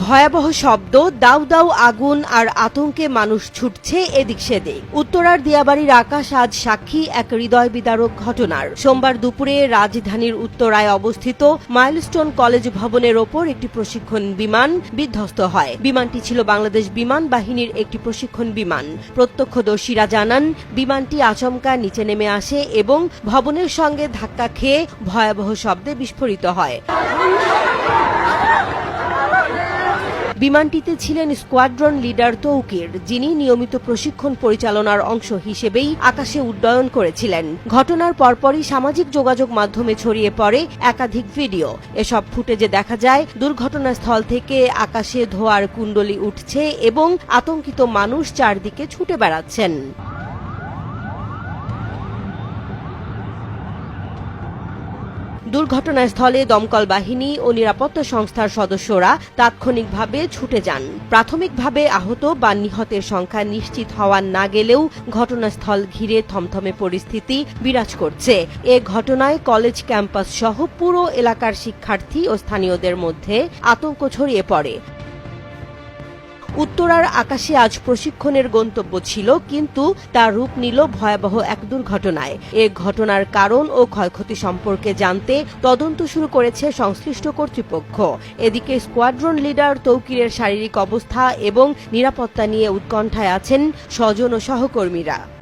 ভয়াবহ শব্দ, দাউ দাউ আগুন আর আতঙ্কে মানুষ ছুটছে এদিক সেদিক। উত্তরার দিয়াবাড়ির আকাশ আজ সাক্ষী এক হৃদয় বিদারক ঘটনার। সোমবার দুপুরে রাজধানীর উত্তরায় অবস্থিত মাইলস্টোন কলেজ ভবনের ওপর একটি প্রশিক্ষণ বিমান বিধ্বস্ত হয়। বিমানটি ছিল বাংলাদেশ বিমান বাহিনীর একটি প্রশিক্ষণ বিমান। প্রত্যক্ষদর্শীরা জানান, বিমানটি আচমকা নিচে নেমে আসে এবং ভবনের সঙ্গে ধাক্কা খেয়ে ভয়াবহ শব্দে বিস্ফোরিত হয়। বিমানটিতে ছিলেন স্কোয়াড্রন লিডার তৌকির, যিনি নিয়মিত প্রশিক্ষণ পরিচালনার অংশ হিসেবেই আকাশে উড্ডয়ন করেছিলেন। ঘটনার পরপরই সামাজিক যোগাযোগ মাধ্যমে ছড়িয়ে পড়ে একাধিক ভিডিও। এসব ফুটেজে দেখা যায় দুর্ঘটনাস্থল থেকে আকাশে ধোঁয়ার কুণ্ডলী উঠছে এবং আতঙ্কিত মানুষ চারদিকে ছুটে বেড়াচ্ছেন। দুর্ঘটনাস্থলে দমকল বাহিনী ও নিরাপত্তা সংস্থার সদস্যরা তাৎক্ষণিকভাবে ছুটে যান। প্রাথমিকভাবে আহত বা নিহতের সংখ্যা নিশ্চিত হওয়া না গেলেও ঘটনাস্থল ঘিরে থমথমে পরিস্থিতি বিরাজ করছে। এ ঘটনায় কলেজ ক্যাম্পাস সহ পুরো এলাকার শিক্ষার্থী ও স্থানীয়দের মধ্যে আতঙ্ক ছড়িয়ে পড়ে। উত্তরার আকাশে আজ প্রশিক্ষণের গন্তব্য ছিল, কিন্তু তা রূপ নিল ভয়াবহ এক দুর্ঘটনায়। এ ঘটনার কারণ ও ক্ষয়ক্ষতি সম্পর্কে জানতে তদন্ত শুরু করেছে সংশ্লিষ্ট কর্তৃপক্ষ। এদিকে স্কোয়াড্রন লিডার তৌকিরের শারীরিক অবস্থা এবং নিরাপত্তা নিয়ে উৎকণ্ঠায় আছেন স্বজন ও সহকর্মীরা।